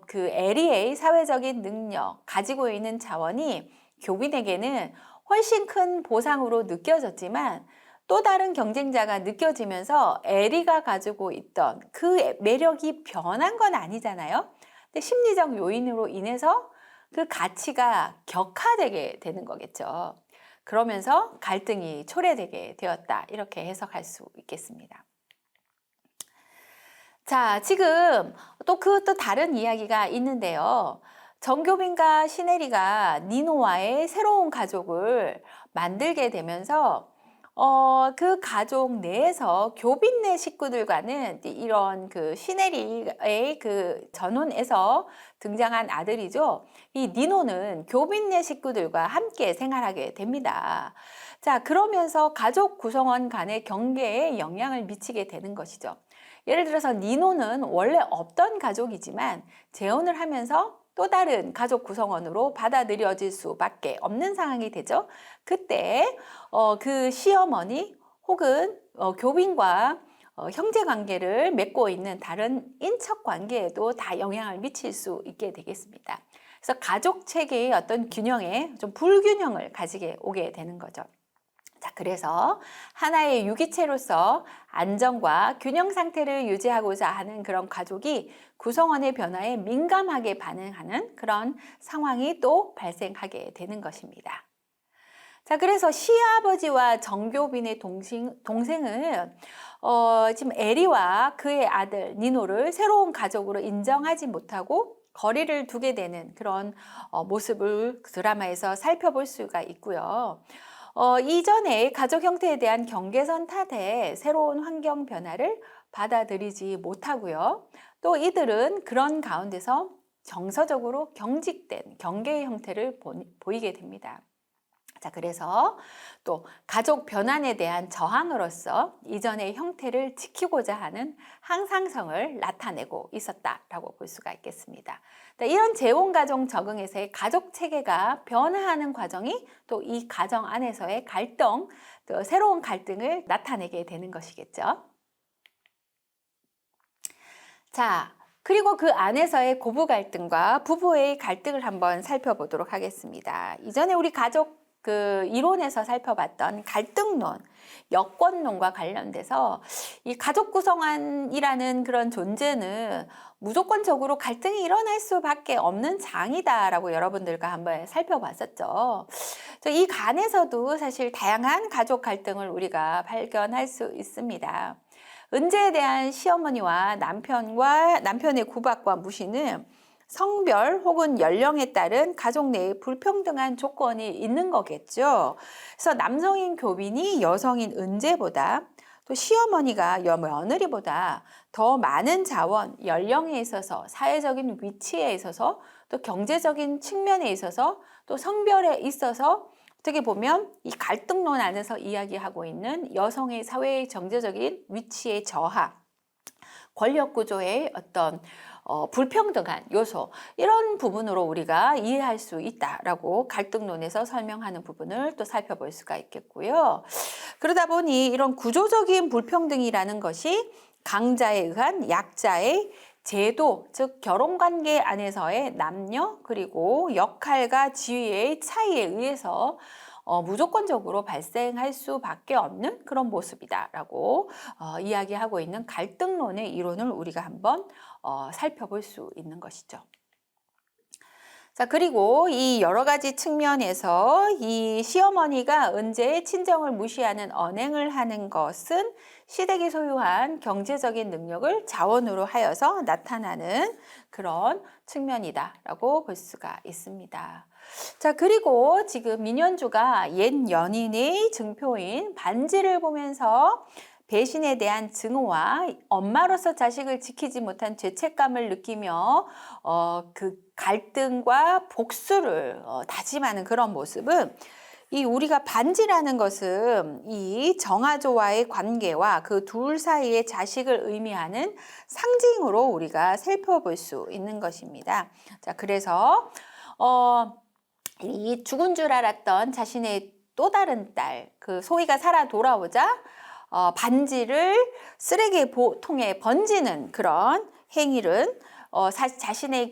그 에리의 사회적인 능력, 가지고 있는 자원이 교빈에게는 훨씬 큰 보상으로 느껴졌지만 또 다른 경쟁자가 느껴지면서 에리가 가지고 있던 그 매력이 변한 건 아니잖아요. 근데 심리적 요인으로 인해서 그 가치가 격화되게 되는 거겠죠. 그러면서 갈등이 초래되게 되었다. 이렇게 해석할 수 있겠습니다. 자, 지금 또 다른 이야기가 있는데요. 정교빈과 시네리가 니노와의 새로운 가족을 만들게 되면서 그 가족 내에서 교빈 내 식구들과는 이런 그 시네리의 그 전혼에서 등장한 아들이죠. 이 니노는 교빈 내 식구들과 함께 생활하게 됩니다. 자, 그러면서 가족 구성원 간의 경계에 영향을 미치게 되는 것이죠. 예를 들어서 니노는 원래 없던 가족이지만 재혼을 하면서 또 다른 가족 구성원으로 받아들여질 수밖에 없는 상황이 되죠. 그때 그 시어머니 혹은 교빈과 형제 관계를 맺고 있는 다른 인척 관계에도 다 영향을 미칠 수 있게 되겠습니다. 그래서 가족 체계의 어떤 균형에 좀 불균형을 가지게 오게 되는 거죠. 자, 그래서 하나의 유기체로서 안정과 균형 상태를 유지하고자 하는 그런 가족이 구성원의 변화에 민감하게 반응하는 그런 상황이 또 발생하게 되는 것입니다. 자, 그래서 시아버지와 정교빈의 동생은 지금 에리와 그의 아들 니노를 새로운 가족으로 인정하지 못하고 거리를 두게 되는 그런 모습을 드라마에서 살펴볼 수가 있고요. 이전에 가족 형태에 대한 경계선 탓에 새로운 환경 변화를 받아들이지 못하고요. 또 이들은 그런 가운데서 정서적으로 경직된 경계의 형태를 보이게 됩니다. 자, 그래서 또 가족 변환에 대한 저항으로서 이전의 형태를 지키고자 하는 항상성을 나타내고 있었다라고 볼 수가 있겠습니다. 이런 재혼가정 적응에서의 가족 체계가 변화하는 과정이 또 이 가정 안에서의 갈등, 또 새로운 갈등을 나타내게 되는 것이겠죠. 자, 그리고 그 안에서의 고부 갈등과 부부의 갈등을 한번 살펴보도록 하겠습니다. 이전에 우리 가족 이론에서 살펴봤던 갈등론, 여권론과 관련돼서 이 가족 구성원이라는 그런 존재는 무조건적으로 갈등이 일어날 수밖에 없는 장이다라고 여러분들과 한번 살펴봤었죠. 이 간에서도 사실 다양한 가족 갈등을 우리가 발견할 수 있습니다. 은재에 대한 시어머니와 남편의 구박과 무시는 성별 혹은 연령에 따른 가족 내에 불평등한 조건이 있는 거겠죠. 그래서 남성인 교빈이 여성인 은재보다 또 시어머니가 며느리보다 더 많은 자원, 연령에 있어서 사회적인 위치에 있어서 또 경제적인 측면에 있어서 또 성별에 있어서 어떻게 보면 이 갈등론 안에서 이야기하고 있는 여성의 사회의 경제적인 위치의 저하, 권력 구조의 어떤 불평등한 요소, 이런 부분으로 우리가 이해할 수 있다라고 갈등론에서 설명하는 부분을 또 살펴볼 수가 있겠고요. 그러다 보니 이런 구조적인 불평등이라는 것이 강자에 의한 약자의 제도, 즉 결혼관계 안에서의 남녀 그리고 역할과 지위의 차이에 의해서 무조건적으로 발생할 수밖에 없는 그런 모습이다라고 이야기하고 있는 갈등론의 이론을 우리가 한번 살펴볼 수 있는 것이죠. 자, 그리고 이 여러 가지 측면에서 이 시어머니가 은재의 친정을 무시하는 언행을 하는 것은 시댁이 소유한 경제적인 능력을 자원으로 하여서 나타나는 그런 측면이다라고 볼 수가 있습니다. 자, 그리고 지금 민현주가 옛 연인의 증표인 반지를 보면서 배신에 대한 증오와 엄마로서 자식을 지키지 못한 죄책감을 느끼며 그 갈등과 복수를 다짐하는 그런 모습은 이 우리가 반지라는 것은 이 정아조와의 관계와 그 둘 사이의 자식을 의미하는 상징으로 우리가 살펴볼 수 있는 것입니다. 자, 그래서 이 죽은 줄 알았던 자신의 또 다른 딸, 그 소희가 살아 돌아오자 반지를 쓰레기통에 번지는 그런 행위는 자신의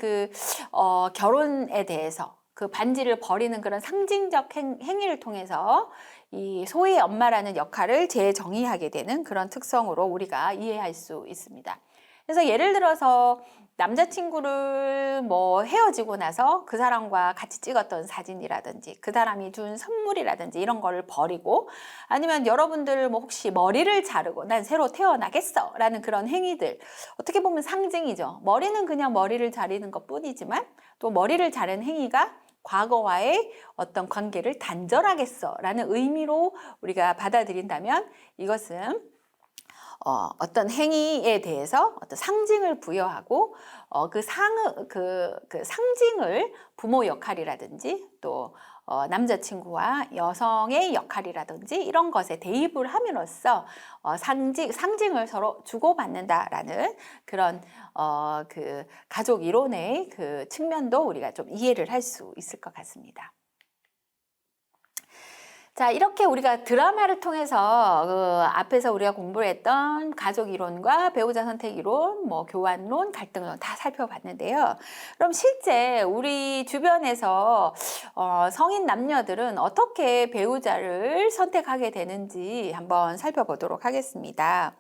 결혼에 대해서 그 반지를 버리는 그런 상징적 행위를 통해서 이 소희의 엄마라는 역할을 재정의하게 되는 그런 특성으로 우리가 이해할 수 있습니다. 그래서 예를 들어서 남자친구를 헤어지고 나서 그 사람과 같이 찍었던 사진이라든지 그 사람이 준 선물이라든지 이런 거를 버리고, 아니면 여러분들 혹시 머리를 자르고 난 새로 태어나겠어 라는 그런 행위들, 어떻게 보면 상징이죠. 머리는 그냥 머리를 자르는 것 뿐이지만 또 머리를 자른 행위가 과거와의 어떤 관계를 단절하겠어 라는 의미로 우리가 받아들인다면 이것은 어떤 행위에 대해서 어떤 상징을 부여하고 그 상징을 부모 역할이라든지 또 남자친구와 여성의 역할이라든지 이런 것에 대입을 함으로써 상징을 서로 주고받는다라는 그런 그 가족 이론의 그 측면도 우리가 좀 이해를 할 수 있을 것 같습니다. 자, 이렇게 우리가 드라마를 통해서 앞에서 우리가 공부를 했던 가족 이론과 배우자 선택 이론, 교환론, 갈등론 다 살펴봤는데요. 그럼 실제 우리 주변에서 성인 남녀들은 어떻게 배우자를 선택하게 되는지 한번 살펴보도록 하겠습니다.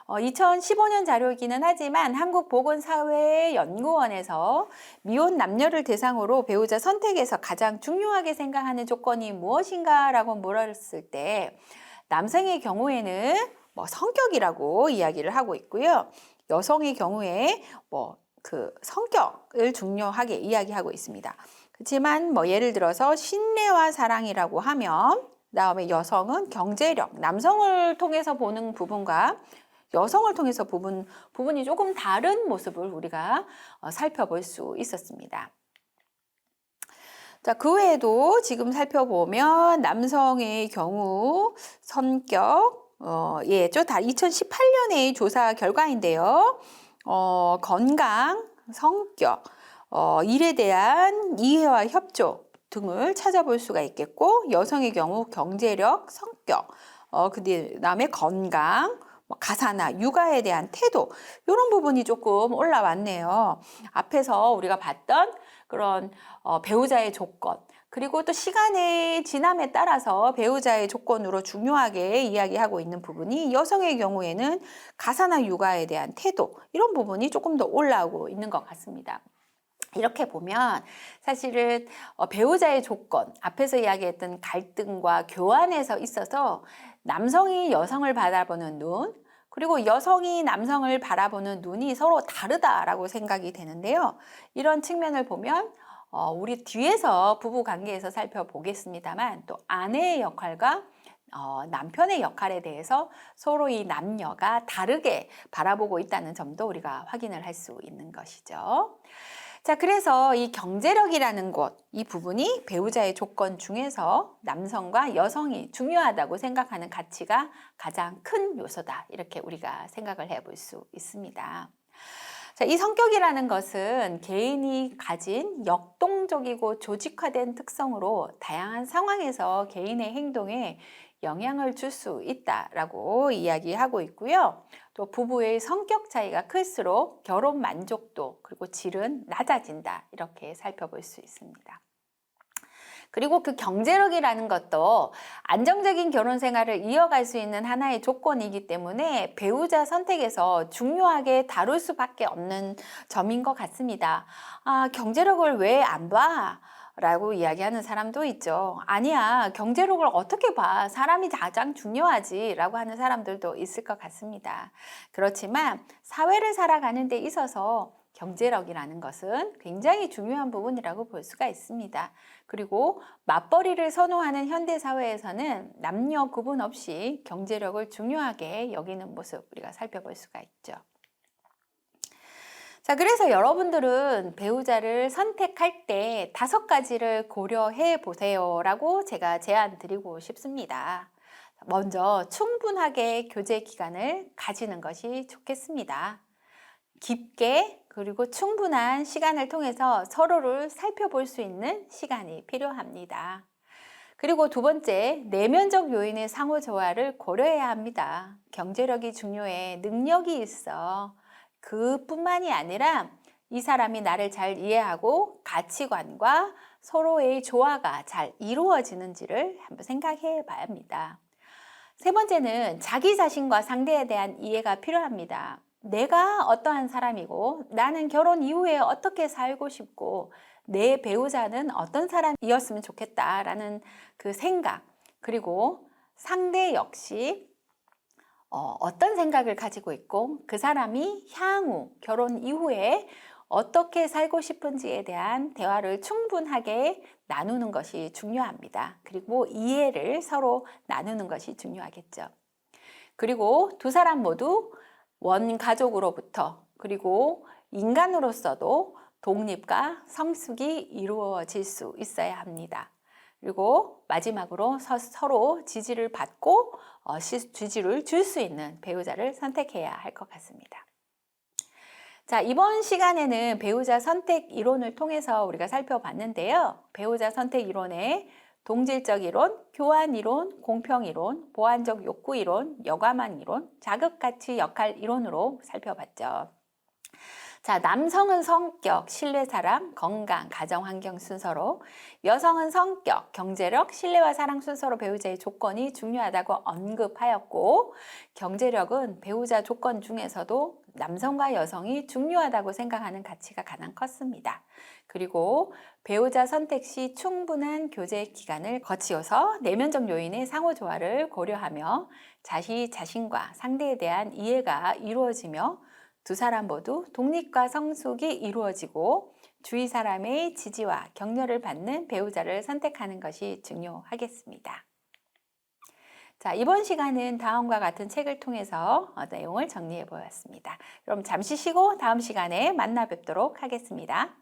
2015년 자료이기는 하지만 한국보건사회연구원에서 미혼 남녀를 대상으로 배우자 선택에서 가장 중요하게 생각하는 조건이 무엇인가 라고 물었을 때 남성의 경우에는 성격이라고 이야기를 하고 있고요. 여성의 경우에 그 성격을 중요하게 이야기하고 있습니다. 그렇지만 뭐 예를 들어서 신뢰와 사랑이라고 하면 그다음에 여성은 경제력, 남성을 통해서 보는 부분과 여성을 통해서 부분이 조금 다른 모습을 우리가 살펴볼 수 있었습니다. 자, 그 외에도 지금 살펴보면 남성의 경우 성격, 예, 다 2018년의 조사 결과인데요. 건강, 성격, 일에 대한 이해와 협조 등을 찾아볼 수가 있겠고, 여성의 경우 경제력, 성격, 그다음에 건강, 가사나 육아에 대한 태도, 이런 부분이 조금 올라왔네요. 앞에서 우리가 봤던 그런 배우자의 조건, 그리고 또 시간의 지남에 따라서 배우자의 조건으로 중요하게 이야기하고 있는 부분이 여성의 경우에는 가사나 육아에 대한 태도, 이런 부분이 조금 더 올라오고 있는 것 같습니다. 이렇게 보면 사실은 배우자의 조건, 앞에서 이야기했던 갈등과 교환에서 있어서 남성이 여성을 바라보는 눈, 그리고 여성이 남성을 바라보는 눈이 서로 다르다라고 생각이 되는데요. 이런 측면을 보면 우리 뒤에서 부부 관계에서 살펴보겠습니다만, 또 아내의 역할과 남편의 역할에 대해서 서로 이 남녀가 다르게 바라보고 있다는 점도 우리가 확인을 할 수 있는 것이죠. 자, 그래서 이 경제력이라는 것, 이 부분이 배우자의 조건 중에서 남성과 여성이 중요하다고 생각하는 가치가 가장 큰 요소다. 이렇게 우리가 생각을 해볼 수 있습니다. 자, 이 성격이라는 것은 개인이 가진 역동적이고 조직화된 특성으로 다양한 상황에서 개인의 행동에 영향을 줄 수 있다라고 이야기하고 있고요. 또 부부의 성격 차이가 클수록 결혼 만족도 그리고 질은 낮아진다, 이렇게 살펴볼 수 있습니다. 그리고 그 경제력이라는 것도 안정적인 결혼 생활을 이어갈 수 있는 하나의 조건이기 때문에 배우자 선택에서 중요하게 다룰 수밖에 없는 점인 것 같습니다. 아, 경제력을 왜 안 봐? 라고 이야기하는 사람도 있죠. 아니야, 경제력을 어떻게 봐? 사람이 가장 중요하지 라고 하는 사람들도 있을 것 같습니다. 그렇지만 사회를 살아가는 데 있어서 경제력이라는 것은 굉장히 중요한 부분이라고 볼 수가 있습니다. 그리고 맞벌이를 선호하는 현대사회에서는 남녀 구분 없이 경제력을 중요하게 여기는 모습 우리가 살펴볼 수가 있죠. 자, 그래서 여러분들은 배우자를 선택할 때 5가지를 고려해 보세요 라고 제가 제안 드리고 싶습니다. 먼저 충분하게 교제 기간을 가지는 것이 좋겠습니다. 깊게 그리고 충분한 시간을 통해서 서로를 살펴볼 수 있는 시간이 필요합니다. 그리고 두 번째, 내면적 요인의 상호조화를 고려해야 합니다. 경제력이 중요해, 능력이 있어. 그뿐만이 아니라 이 사람이 나를 잘 이해하고 가치관과 서로의 조화가 잘 이루어지는지를 한번 생각해 봐야 합니다. 세 번째는 자기 자신과 상대에 대한 이해가 필요합니다. 내가 어떠한 사람이고 나는 결혼 이후에 어떻게 살고 싶고 내 배우자는 어떤 사람이었으면 좋겠다라는 그 생각, 그리고 상대 역시 어떤 생각을 가지고 있고 그 사람이 향후 결혼 이후에 어떻게 살고 싶은지에 대한 대화를 충분하게 나누는 것이 중요합니다. 그리고 이해를 서로 나누는 것이 중요하겠죠. 그리고 두 사람 모두 원가족으로부터 그리고 인간으로서도 독립과 성숙이 이루어질 수 있어야 합니다. 그리고 마지막으로 서로 지지를 받고 지지를 줄 수 있는 배우자를 선택해야 할 것 같습니다. 자, 이번 시간에는 배우자 선택 이론을 통해서 우리가 살펴봤는데요. 배우자 선택 이론에 동질적 이론, 교환 이론, 공평 이론, 보완적 욕구 이론, 여과망 이론, 자극가치 역할 이론으로 살펴봤죠. 자, 남성은 성격, 신뢰, 사랑, 건강, 가정 환경 순서로, 여성은 성격, 경제력, 신뢰와 사랑 순서로 배우자의 조건이 중요하다고 언급하였고, 경제력은 배우자 조건 중에서도 남성과 여성이 중요하다고 생각하는 가치가 가장 컸습니다. 그리고 배우자 선택 시 충분한 교제 기간을 거치어서 내면적 요인의 상호조화를 고려하며 자신과 상대에 대한 이해가 이루어지며 두 사람 모두 독립과 성숙이 이루어지고 주위 사람의 지지와 격려를 받는 배우자를 선택하는 것이 중요하겠습니다. 자, 이번 시간은 다음과 같은 책을 통해서 내용을 정리해 보았습니다. 그럼 잠시 쉬고 다음 시간에 만나 뵙도록 하겠습니다.